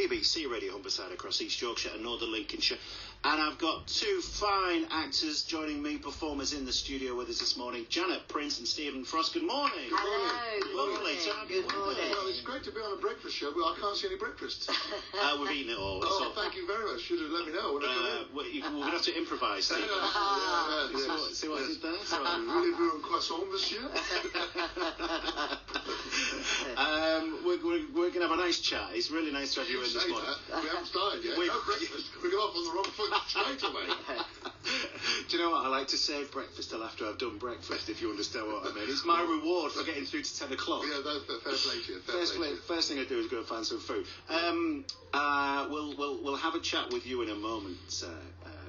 BBC Radio Humberside across East Yorkshire and Northern Lincolnshire. And I've got two fine actors joining me, performers in the studio with us this morning, Janet Prince and Stephen Frost. Good morning. Hello. Lovely to have you. Good morning. Well, it's great to be on a breakfast show, but I can't see any breakfast. We've eaten it all. Oh, thank you very much. Should have let me know when I come in. We're going to have to improvise, Stephen. Yes. See what I did there? So, Voulez-vous un croissant, monsieur? we're going to have a nice chat. It's really nice to have you in this morning. We haven't started yet. No breakfast. We got off on the wrong foot straight away. Do you know what? I like to save breakfast till after I've done breakfast, if you understand what I mean. It's my reward for getting through to 10 o'clock. Yeah, that's fair play to you. First thing I do is go and find some food. We'll have a chat with you in a moment,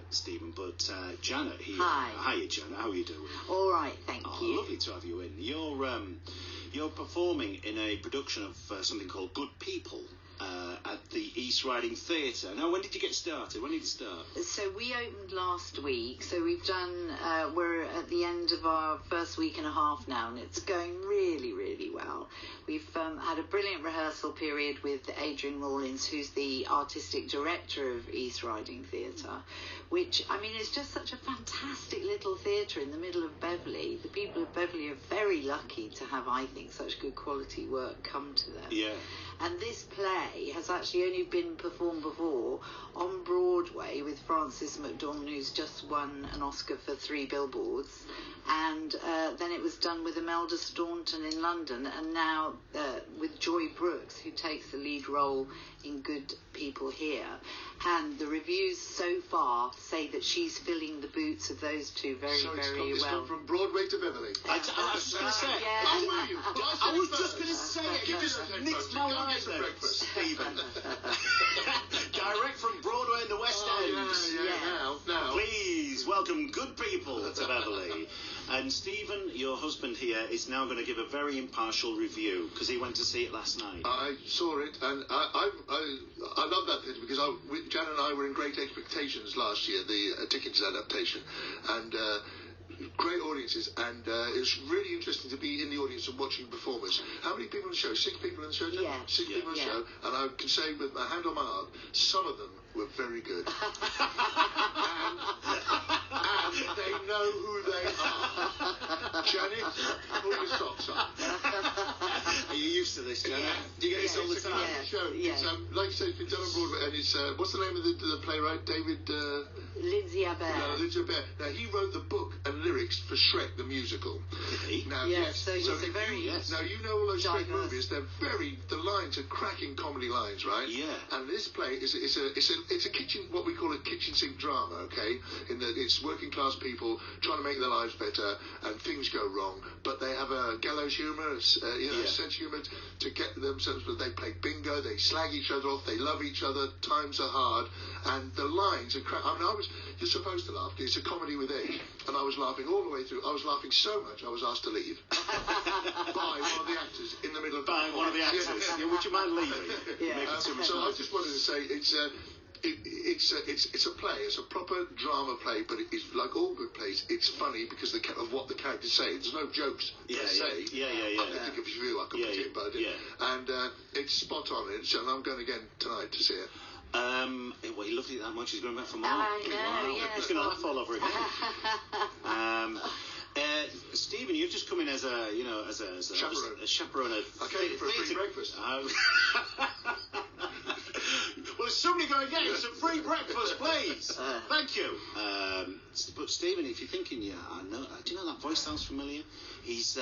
Stephen. But Janet here. Hi. Hiya, Janet. How are you doing? All right, thank you. Lovely to have you in. You're performing in a production of something called Good People at the East Riding Theatre. Now, when did you get started? When did you start? So we opened last week. So we've done. We're at the end of our first week and a half now, and it's going really, really well. We've had a brilliant rehearsal period with Adrian Rawlins, who's the artistic director of East Riding Theatre, which, I mean, it's just such a fantastic little theatre in the middle of Beverley. The people of Beverley are very lucky to have, I think, such good quality work come to them. Yeah. And this play has actually only been performed before on Broadway with Frances McDormand, who's just won an Oscar for 3 Billboards. And then it was done with Imelda Staunton in London, and now with Joy Brooks, who takes the lead role in Good People here. And the reviews so far say that she's filling the boots of those two very well. It's gone from Broadway to Beverley. I was just going to say. Yeah. How were you? I was just going to say it. You just nicked my line there, breakfast. Stephen. Direct from Broadway in the West End. Now. Please welcome Good People to Beverley. And Stephen, your husband here, is now going to give a very impartial review because he went to see it last night. I saw it, and I love that theatre because Janet and I were in great expectations last year, the Dickens adaptation, and great audiences, and it was really interesting to be in the audience and watching performers. How many people in the show? 6 people in the show, Janet? Yeah. 6 people in the show, and I can say with my hand on my heart, some of them were very good. and they know who they are. Janet, pull your socks up. Are you used to this, Janet? Do you get this all the time? Show. Yeah. It's, like I said, it's been done on Broadway, and it's what's the name of the playwright? David. Lindsay Abaire. No, Lindsay Abaire. Now he wrote the book and lyrics for Shrek the musical. Did he? Now, Yes, so he's a very Now you know all those Shrek diverse. movies. The lines are cracking comedy lines, right? Yeah. And this play is a kitchen, what we call a kitchen sink drama. Okay, in that it's working class people trying to make their lives better, and things go wrong, but they have a gallows humour, sense of humour to get themselves. But they play bingo, they slag each other off, they love each other. Times are hard, and the lines are crap. I mean, you're supposed to laugh. It's a comedy with edge, and I was laughing all the way through. I was laughing so much I was asked to leave by one of the actors in the middle of By one of the actors. Yeah, would you mind leaving? Yeah. So I just wanted to say it's a play. It's a proper drama play, but it's like all good plays. It's funny because of what the characters say. There's no jokes per se. Yeah. I could think of a few I could put in, but I didn't. And it's spot on. And I'm going again tonight to see it. Well, he loved it that much. He's going back for more. I know, yeah. He's going to laugh all over again. Stephen, you've just come in as a Chaperone. a chaperone. I came for a free breakfast. Well, is somebody going to get him some free breakfast, please? Thank you. But Stephen, if you're thinking, do you know that voice sounds familiar? He's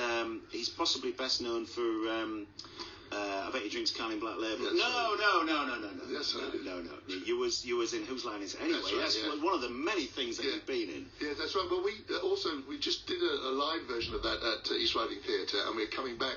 possibly best known for. I bet he drinks Carling Black Label. Yes, no. Yes, I do. No. You was in Whose Line Is It? Anyway, that's one of the many things that you've been in. Yeah, that's right. Well, we just did a live version of that at East Riding Theatre, and we're coming back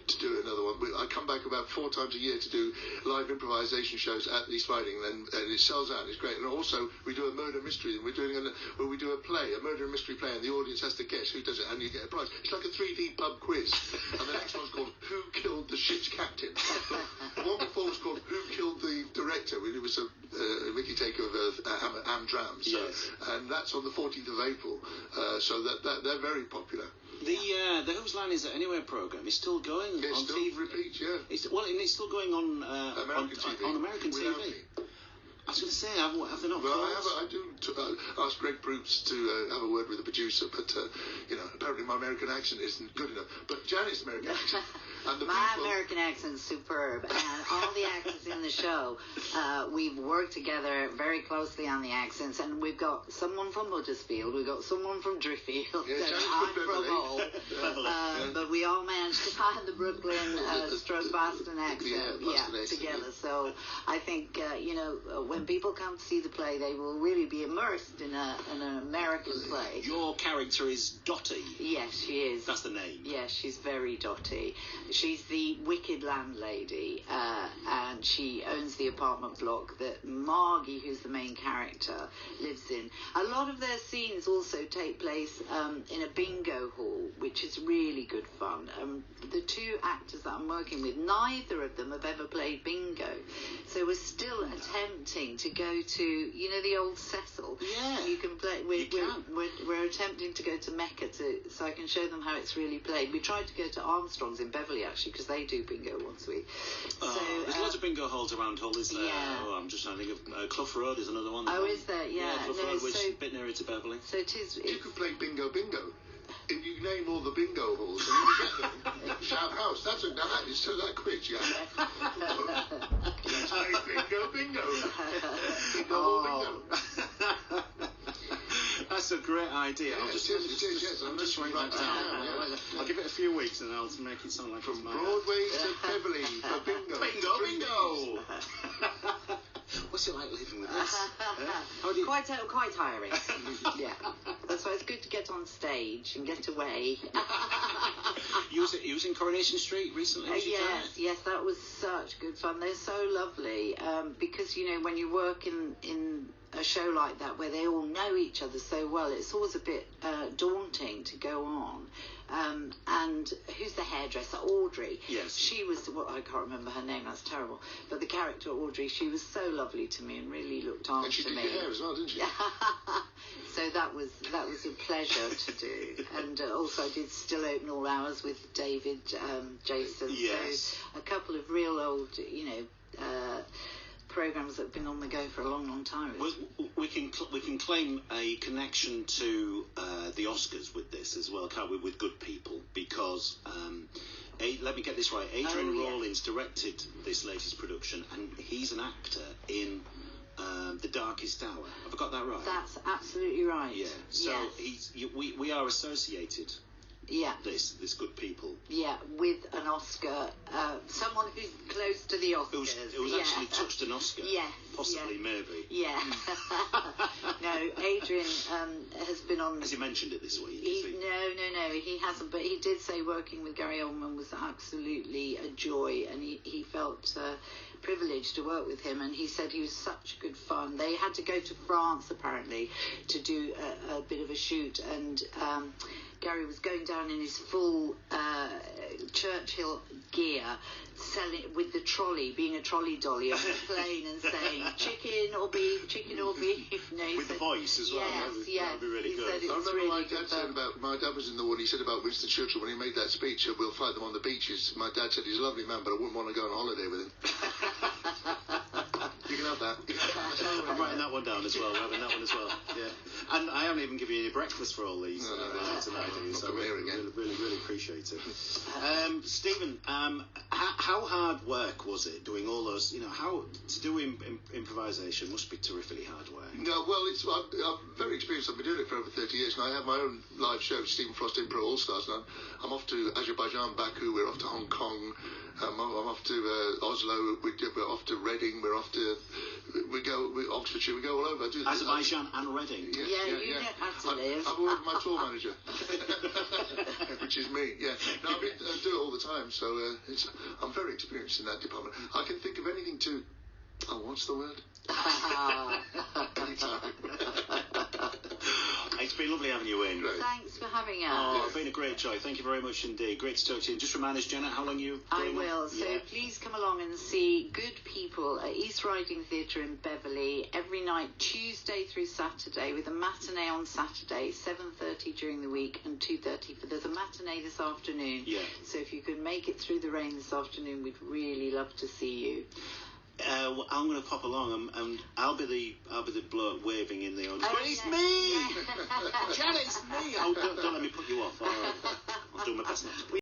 to do another one. I come back about 4 times a year to do live improvisation shows at East Riding, and it sells out. It's great. And also, we do a murder mystery, and we do a play, a murder mystery play, and the audience has to guess who does it, and you get a prize. It's like a 3D pub quiz. And the next one's called Who Killed the Ship's Captain? The one before was called Who Killed the Director? It was a Mickey takeover of Amdram. So, yes. And that's on the 14th of April. So that they're very popular. The Whose Line Is It Anyway programme is still going Yeah, on still TV. repeat, yeah. It's still going on American TV. on American Without TV. me. I was going to say, have they not? Well, called? I do ask Greg Proops to have a word with the producer, but apparently my American accent isn't good enough. But Janet's American accent and the My people. American accent's superb, and all the actors in the show, we've worked together very closely on the accents, and we've got someone from Huddersfield, we've got someone from Driffield, Yeah, and Janet's I'm from from Hull, Beverley. but we all managed to find the Brooklyn stroke Boston accent Boston accent, together. yeah. So I think when people come to see the play, they will really be immersed in an American play. Your character is Dottie. Yes, she is. That's the name. Yes, she's very dotty. She's the wicked landlady, and she owns the apartment block that Margie, who's the main character, lives in. A lot of their scenes also take place in a bingo hall, which is really good fun. The two actors that I'm working with, neither of them have ever played bingo, so we're still attempting to go to, the old Cecil. Yeah. You can play. We're attempting to go to Mecca so I can show them how it's really played. We tried to go to Armstrong's in Beverley actually because they do bingo once a week. There's lots of bingo halls around Hull, is there? Yeah. Oh, I'm just trying to think of Clough Road is another one. Oh, is there? Yeah. Clough Road, which is a bit nearer to Beverley. So it is. You could play bingo. If you name all the bingo halls and you get them, Shout House, that is so that quick, yeah. Let's play bingo. Bingo. That's a great idea. Yeah, I'm just writing that that down. down. I'll give it a few weeks and I'll make it sound like From it's my Broadway to Beverley for bingo. Bingo! What's it like living with this? How do you... Quite tiring. Yeah. That's why it's good to get on stage and get away. You was in Coronation Street recently? Yes, that was such good fun. They're so lovely because when you work in a show like that where they all know each other so well, it's always a bit daunting to go on. And who's the hairdresser? Audrey. Yes. She was, I can't remember her name, that's terrible. But the character Audrey, she was so lovely to me and really looked after me. And she did your hair as well, didn't she? So that was a pleasure to do. And also I did Still Open All Hours with David Jason. Yes. So a couple of real old, programs that have been on the go for a long, long time. We can claim a connection to the Oscars with this as well, can't we? With Good People, because let me get this right. Adrian Rawlins directed this latest production, and he's an actor in The Darkest Hour. Have I got that right? That's absolutely right. Yeah. So yes. we are associated. Yeah. This Good People. Yeah, with an Oscar, someone who's close to the Oscars. Who's actually touched an Oscar. Yes. Possibly, maybe. Yeah. No, Adrian has been on. Has he mentioned it this week? No, he hasn't. But he did say working with Gary Oldman was absolutely a joy, and he felt privileged to work with him. And he said he was such good fun. They had to go to France apparently to do a bit of a shoot, and Gary was going down in his full Churchill gear, selling with the trolley, being a trolley dolly on the plane and saying chicken or beef. No, with the voice as well. Yes, that would be really he good. said it I was remember really my dad said my dad was in the war, and he said about Winston Churchill when he made that speech, we'll fight them on the beaches. My dad said he's a lovely man, but I wouldn't want to go on holiday with him. You can have that. I'm writing that one down as well. We're having that one as well. Yeah. And I haven't even given you any breakfast for all these tonight. So really appreciate it. Stephen, how hard work was it doing all those? How to do improvisation must be terrifically hard work. No, well, I'm very experienced. I've been doing it for over 30 years, and I have my own live show, Stephen Frost Impro All Stars. Now I'm off to Azerbaijan, Baku. We're off to Hong Kong. I'm off to Oslo. We're off to Reading. We're off to Oxfordshire. We go all over. Azerbaijan and Reading. Yeah. You don't have to live. I've ordered my tour manager, which is me. Yeah. No, I do it all the time. So I'm very experienced in that department. I can think of anything to. what's the word? Anytime. It's been lovely having you in. Great. Thanks for having us. Oh, it's been a great joy. Thank you very much indeed. Great to talk to you. Just remind us, Janet, how long you... I will. So Yeah. please come along and see Good People at East Riding Theatre in Beverley every night, Tuesday through Saturday, with a matinee on Saturday, 7:30 during the week and 2:30. But there's a matinee this afternoon. Yeah. So if you can make it through the rain this afternoon, we'd really love to see you. Well, I'm going to pop along, and I'll be the bloke waving in the audience. Oh, But it's yeah. me, Yeah. Janet, it's me. Oh, don't let me put you off. All right. I'll do my best not to.